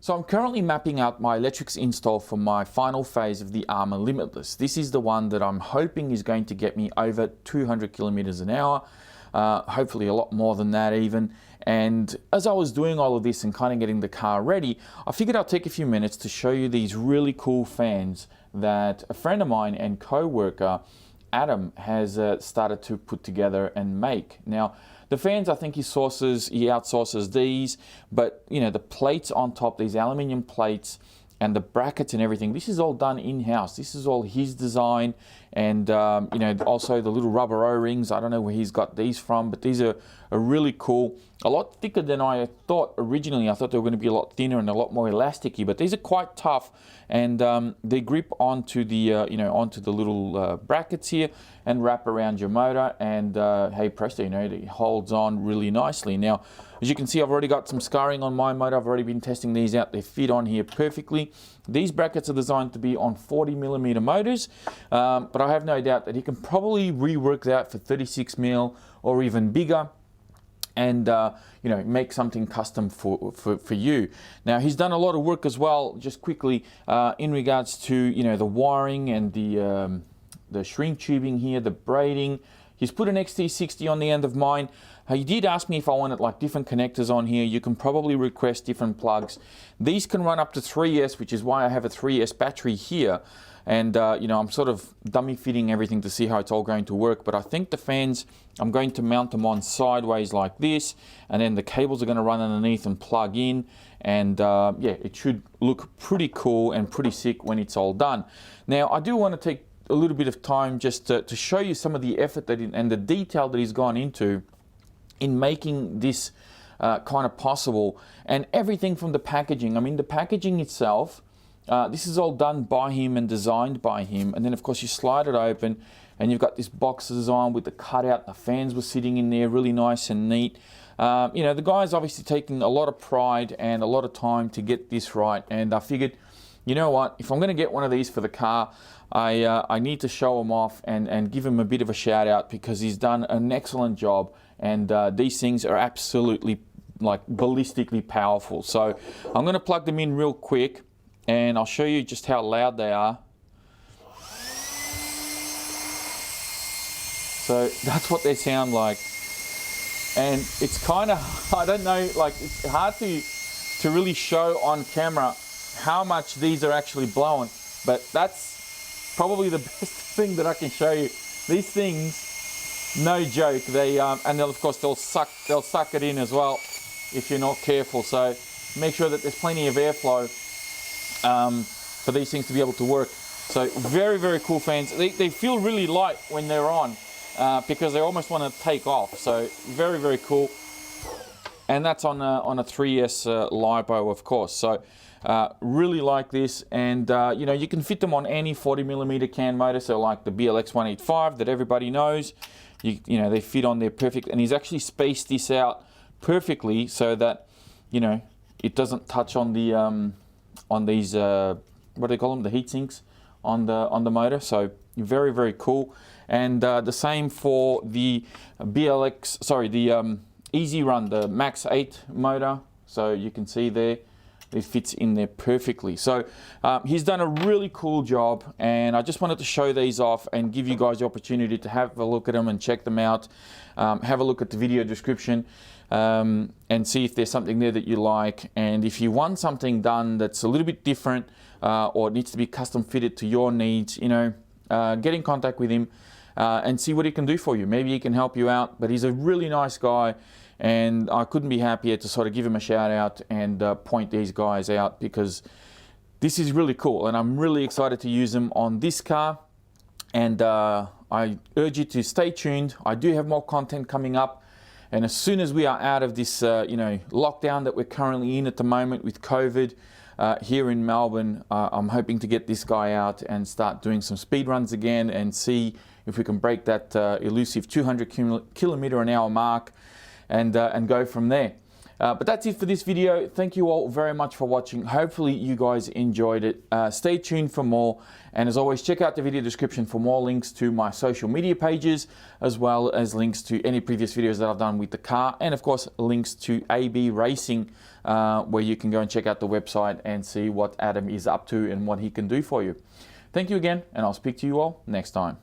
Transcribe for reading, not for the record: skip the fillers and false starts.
So I'm currently mapping out my electrics install for my final phase of the Armour Limitless. This is the one that I'm hoping is going to get me over 200 kilometers an hour, hopefully a lot more than that even. And as I was doing all of this and kind of getting the car ready, I figured I'll take a few minutes to show you these really cool fans that a friend of mine and co-worker, Adam, has started to put together and make. Now, the fans, I think he outsources these, but you know, the plates on top, these aluminium plates and the brackets and everything, this is all done in-house. This is all his design, and you know, also the little rubber O-rings. I don't know where he's got these from, but these are really cool. A lot thicker than I thought originally. I thought they were going to be a lot thinner and a lot more elasticy, but these are quite tough, and they grip onto the you know, onto the little brackets here and wrap around your motor, and hey presto, you know, it holds on really nicely. Now, as you can see, I've already got some scarring on my motor. I've already been testing these out. They fit on here perfectly. These brackets are designed to be on 40mm motors, but I have no doubt that he can probably rework that for 36mm or even bigger, and you know, make something custom for you. Now, he's done a lot of work as well, just quickly, in regards to, you know, the wiring and the shrink tubing here, the braiding. He's put an XT60 on the end of mine. He did ask me if I wanted like different connectors on here. You can probably request different plugs. These can run up to 3S, which is why I have a 3S battery here. And you know, I'm sort of dummy fitting everything to see how it's all going to work. But I think the fans, I'm going to mount them on sideways like this, and then the cables are going to run underneath and plug in. And yeah, it should look pretty cool and pretty sick when it's all done. Now, I do want to take a little bit of time just to show you some of the effort that and the detail that he's gone into in making this kind of possible, and everything from the packaging. I mean, the packaging itself, this is all done by him and designed by him, and then of course you slide it open and you've got this box design with the cutout. The fans were sitting in there really nice and neat. You know, the guy's obviously taking a lot of pride and a lot of time to get this right, and I figured, you know what, if I'm going to get one of these for the car, I need to show him off and give him a bit of a shout out, because he's done an excellent job, and these things are absolutely like ballistically powerful. So I'm going to plug them in real quick and I'll show you just how loud they are. So that's what they sound like, and it's kind of, I don't know, like it's hard to really show on camera how much these are actually blowing, but that's probably the best thing that I can show you. These things, no joke, they and they'll, of course they'll suck it in as well if you're not careful. So make sure that there's plenty of airflow for these things to be able to work. So very, very cool fans. They feel really light when they're on, because they almost want to take off. So very, very cool. And that's on a 3S LiPo, of course. So really like this, and you know, you can fit them on any 40mm can motor, so like the BLX 185 that everybody knows. You know, they fit on there perfect, and he's actually spaced this out perfectly so that, you know, it doesn't touch on the on these what do they call them, the heat sinks on the motor. So very, very cool. And the same for the BLX, sorry, the Easy Run, the Max 8 motor. So you can see there, it fits in there perfectly. So he's done a really cool job, and I just wanted to show these off and give you guys the opportunity to have a look at them and check them out. Have a look at the video description and see if there's something there that you like. And if you want something done that's a little bit different or needs to be custom fitted to your needs, you know, get in contact with him and see what he can do for you. Maybe he can help you out, but he's a really nice guy. And I couldn't be happier to sort of give him a shout out and point these guys out, because this is really cool and I'm really excited to use them on this car. And I urge you to stay tuned. I do have more content coming up, and as soon as we are out of this you know, lockdown that we're currently in at the moment with COVID here in Melbourne, I'm hoping to get this guy out and start doing some speed runs again and see if we can break that elusive 200 kilometer an hour mark, and go from there. But that's it for this video. Thank you all very much for watching. Hopefully you guys enjoyed it. Stay tuned for more. And as always, check out the video description for more links to my social media pages, as well as links to any previous videos that I've done with the car. And of course, links to AB Racing, where you can go and check out the website and see what Adam is up to and what he can do for you. Thank you again, and I'll speak to you all next time.